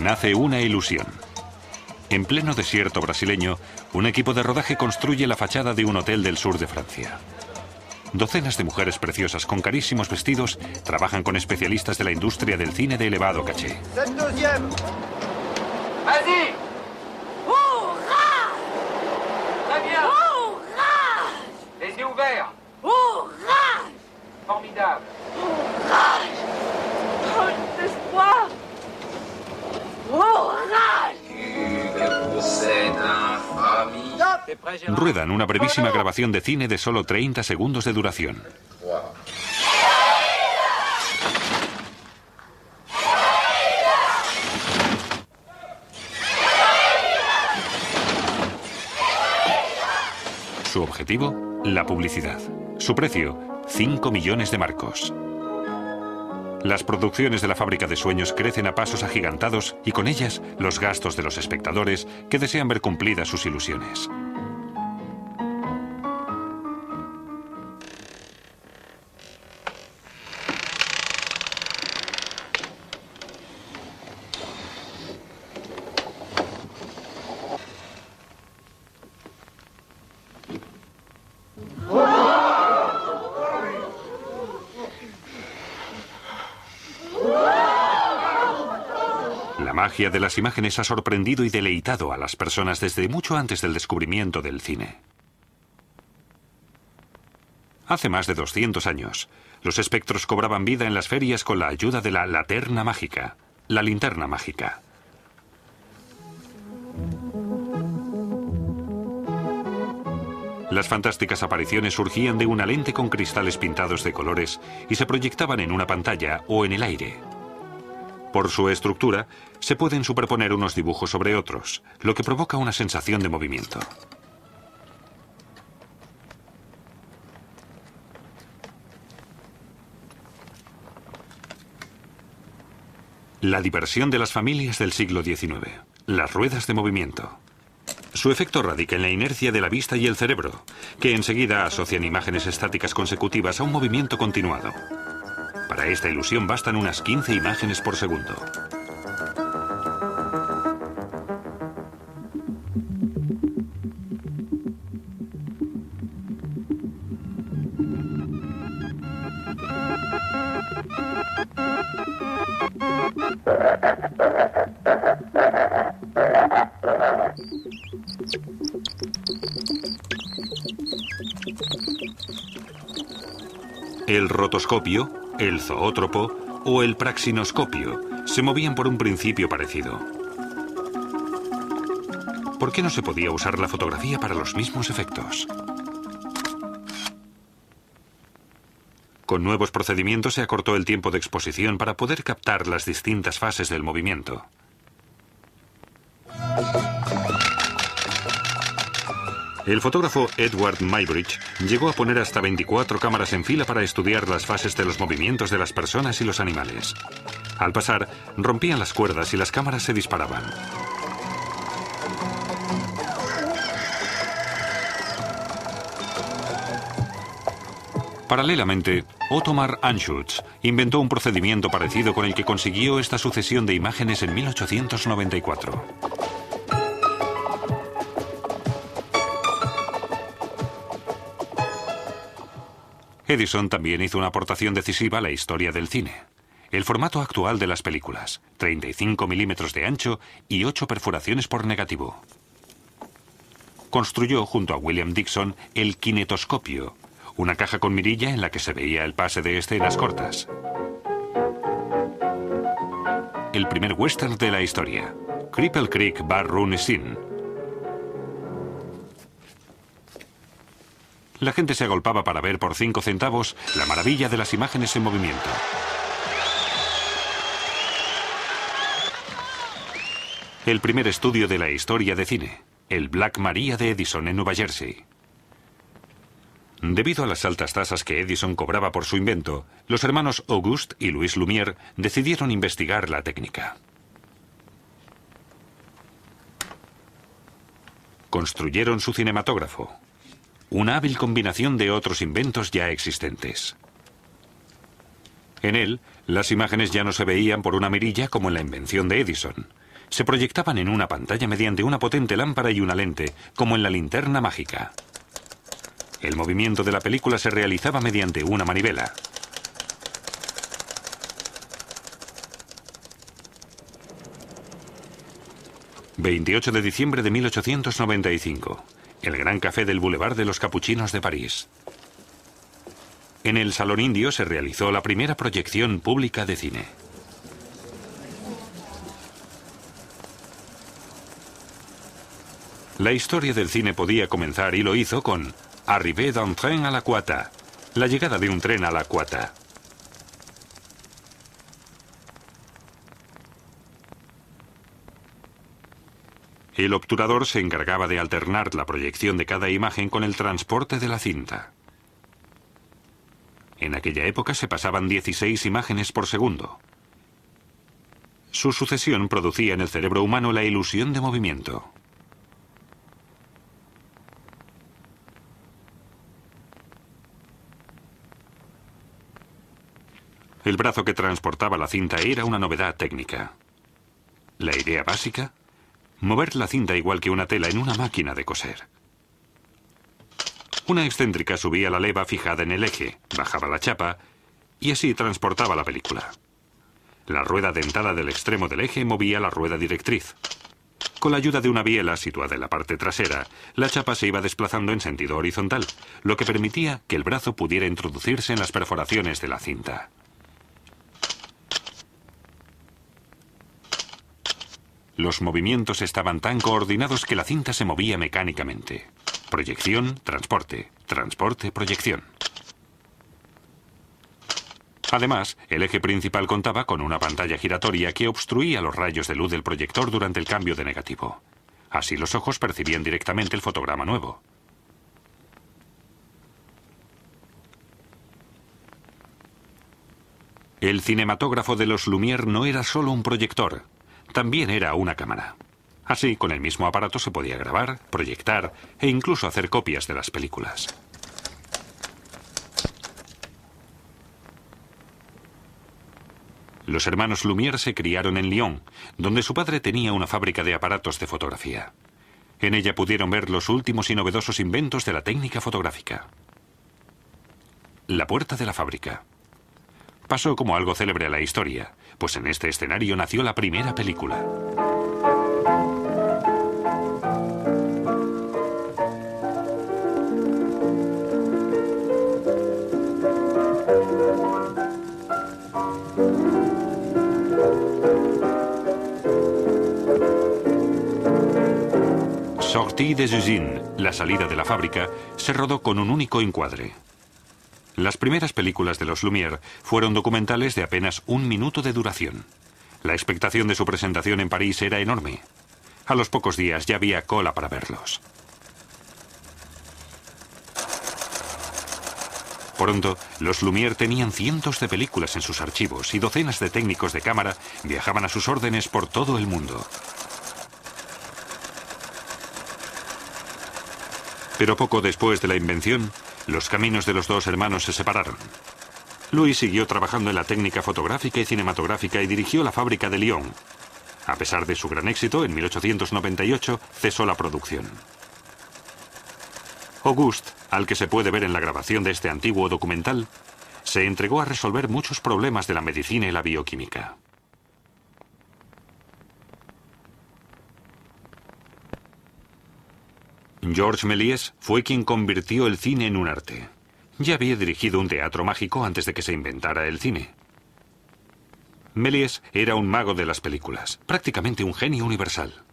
nace una ilusión. En pleno desierto brasileño, un equipo de rodaje construye la fachada de un hotel del sur de Francia. Docenas de mujeres preciosas con carísimos vestidos trabajan con especialistas de la industria del cine de elevado caché. Ruedan una brevísima grabación de cine de solo 30 segundos de duración. Su objetivo, la publicidad. Su precio, 5 millones de marcos. Las producciones de la fábrica de sueños crecen a pasos agigantados y con ellas los gastos de los espectadores que desean ver cumplidas sus ilusiones. La magia de las imágenes ha sorprendido y deleitado a las personas desde mucho antes del descubrimiento del cine. Hace más de 200 años, los espectros cobraban vida en las ferias con la ayuda de la laterna mágica, la linterna mágica. Las fantásticas apariciones surgían de una lente con cristales pintados de colores y se proyectaban en una pantalla o en el aire. Por su estructura, se pueden superponer unos dibujos sobre otros, lo que provoca una sensación de movimiento. La diversión de las familias del siglo XIX. Las ruedas de movimiento. Su efecto radica en la inercia de la vista y el cerebro, que enseguida asocian imágenes estáticas consecutivas a un movimiento continuado. Para esta ilusión bastan unas 15 imágenes por segundo. El rotoscopio, el zoótropo o el praxinoscopio se movían por un principio parecido. ¿Por qué no se podía usar la fotografía para los mismos efectos? Con nuevos procedimientos se acortó el tiempo de exposición para poder captar las distintas fases del movimiento. El fotógrafo Edward Muybridge llegó a poner hasta 24 cámaras en fila para estudiar las fases de los movimientos de las personas y los animales. Al pasar, rompían las cuerdas y las cámaras se disparaban. Paralelamente, Ottomar Anschutz inventó un procedimiento parecido con el que consiguió esta sucesión de imágenes en 1894. Edison también hizo una aportación decisiva a la historia del cine. El formato actual de las películas, 35 milímetros de ancho y 8 perforaciones por negativo. Construyó junto a William Dixon el kinetoscopio, una caja con mirilla en la que se veía el pase de escenas cortas. El primer western de la historia, Cripple Creek Bar Run Scene. La gente se agolpaba para ver por 5 centavos la maravilla de las imágenes en movimiento. El primer estudio de la historia de cine, el Black Maria de Edison en Nueva Jersey. Debido a las altas tasas que Edison cobraba por su invento, los hermanos Auguste y Louis Lumière decidieron investigar la técnica. Construyeron su cinematógrafo, una hábil combinación de otros inventos ya existentes. En él, las imágenes ya no se veían por una mirilla como en la invención de Edison, se proyectaban en una pantalla mediante una potente lámpara y una lente, como en la linterna mágica. El movimiento de la película se realizaba mediante una manivela. ...28 de diciembre de 1895... el Gran Café del Boulevard de los Capuchinos de París. En el Salón Indio se realizó la primera proyección pública de cine. La historia del cine podía comenzar y lo hizo con Arrivée d'un train à la Quata, la llegada de un tren a la Quata. El obturador se encargaba de alternar la proyección de cada imagen con el transporte de la cinta. En aquella época se pasaban 16 imágenes por segundo. Su sucesión producía en el cerebro humano la ilusión de movimiento. El brazo que transportaba la cinta era una novedad técnica. La idea básica: mover la cinta igual que una tela en una máquina de coser. Una excéntrica subía la leva fijada en el eje, bajaba la chapa y así transportaba la película. La rueda dentada del extremo del eje movía la rueda directriz. Con la ayuda de una biela situada en la parte trasera, la chapa se iba desplazando en sentido horizontal, lo que permitía que el brazo pudiera introducirse en las perforaciones de la cinta. Los movimientos estaban tan coordinados que la cinta se movía mecánicamente. Proyección, transporte, transporte, proyección. Además, el eje principal contaba con una pantalla giratoria que obstruía los rayos de luz del proyector durante el cambio de negativo. Así los ojos percibían directamente el fotograma nuevo. El cinematógrafo de los Lumière no era solo un proyector. También era una cámara. Así, con el mismo aparato se podía grabar, proyectar e incluso hacer copias de las películas. Los hermanos Lumière se criaron en Lyon, donde su padre tenía una fábrica de aparatos de fotografía. En ella pudieron ver los últimos y novedosos inventos de la técnica fotográfica. La puerta de la fábrica. Pasó como algo célebre a la historia, pues en este escenario nació la primera película. Sortie des usines, la salida de la fábrica, se rodó con un único encuadre. Las primeras películas de los Lumière fueron documentales de apenas 1 minuto de duración. La expectación de su presentación en París era enorme. A los pocos días ya había cola para verlos. Pronto, los Lumière tenían cientos de películas en sus archivos y docenas de técnicos de cámara viajaban a sus órdenes por todo el mundo. Pero poco después de la invención, los caminos de los dos hermanos se separaron. Louis siguió trabajando en la técnica fotográfica y cinematográfica y dirigió la fábrica de Lyon. A pesar de su gran éxito, en 1898 cesó la producción. Auguste, al que se puede ver en la grabación de este antiguo documental, se entregó a resolver muchos problemas de la medicina y la bioquímica. Georges Méliès fue quien convirtió el cine en un arte. Ya había dirigido un teatro mágico antes de que se inventara el cine. Méliès era un mago de las películas, prácticamente un genio universal.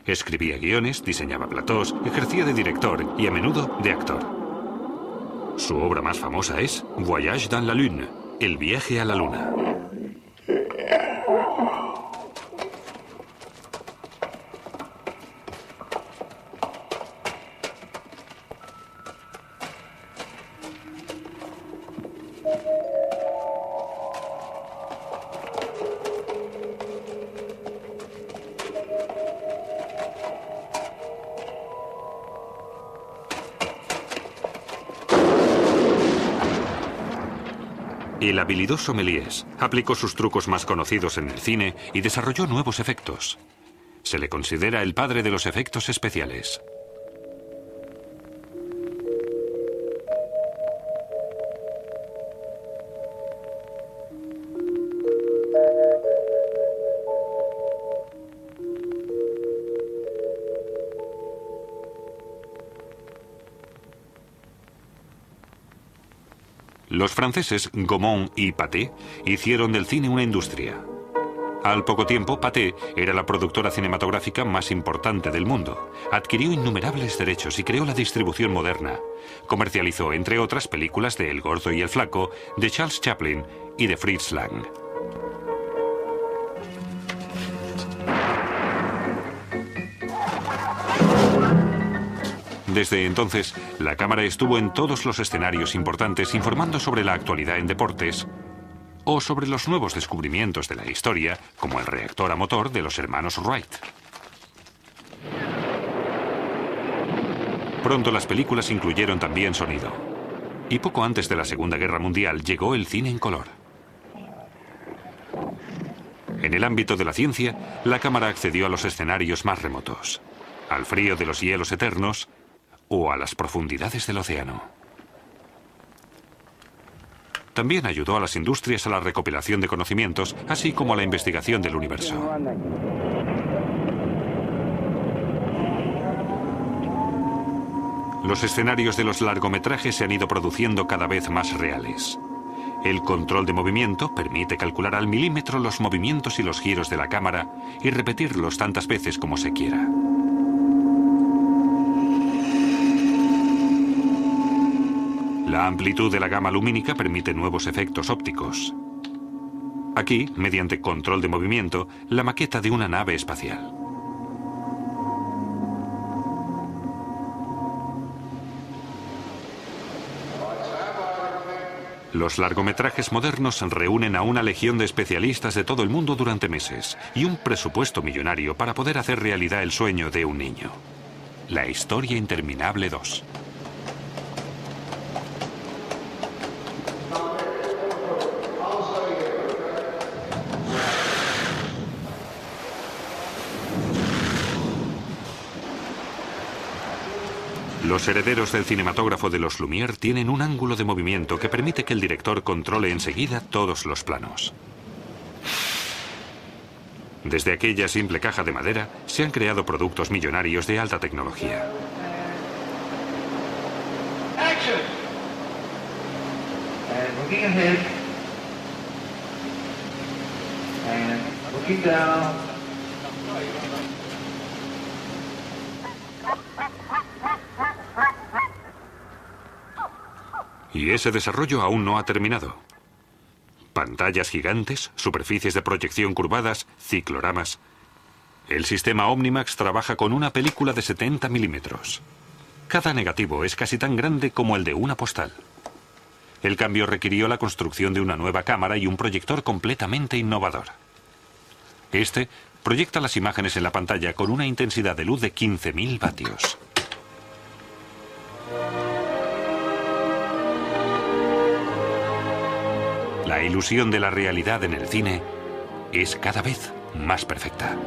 Escribía guiones, diseñaba platós, ejercía de director y a menudo de actor. Su obra más famosa es Voyage dans la Lune, El viaje a la luna. El habilidoso Méliès aplicó sus trucos más conocidos en el cine y desarrolló nuevos efectos. Se le considera el padre de los efectos especiales. Los franceses Gaumont y Pathé hicieron del cine una industria. Al poco tiempo, Pathé era la productora cinematográfica más importante del mundo. Adquirió innumerables derechos y creó la distribución moderna. Comercializó, entre otras, películas de El Gordo y el Flaco, de Charles Chaplin y de Fritz Lang. Desde entonces, la cámara estuvo en todos los escenarios importantes informando sobre la actualidad en deportes o sobre los nuevos descubrimientos de la historia, como el reactor a motor de los hermanos Wright. Pronto las películas incluyeron también sonido. Y poco antes de la Segunda Guerra Mundial llegó el cine en color. En el ámbito de la ciencia, la cámara accedió a los escenarios más remotos, al frío de los hielos eternos o a las profundidades del océano. También ayudó a las industrias a la recopilación de conocimientos, así como a la investigación del universo. Los escenarios de los largometrajes se han ido produciendo cada vez más reales. El control de movimiento permite calcular al milímetro los movimientos y los giros de la cámara y repetirlos tantas veces como se quiera. La amplitud de la gama lumínica permite nuevos efectos ópticos. Aquí, mediante control de movimiento, la maqueta de una nave espacial. Los largometrajes modernos reúnen a una legión de especialistas de todo el mundo durante meses y un presupuesto millonario para poder hacer realidad el sueño de un niño. La historia interminable 2. Los herederos del cinematógrafo de los Lumière tienen un ángulo de movimiento que permite que el director controle enseguida todos los planos. Desde aquella simple caja de madera se han creado productos millonarios de alta tecnología. Action. And looking ahead. And looking down. Y ese desarrollo aún no ha terminado. Pantallas gigantes, superficies de proyección curvadas, cicloramas. El sistema Omnimax trabaja con una película de 70 milímetros. Cada negativo es casi tan grande como el de una postal. El cambio requirió la construcción de una nueva cámara y un proyector completamente innovador. Este proyecta las imágenes en la pantalla con una intensidad de luz de 15.000 vatios. La ilusión de la realidad en el cine es cada vez más perfecta.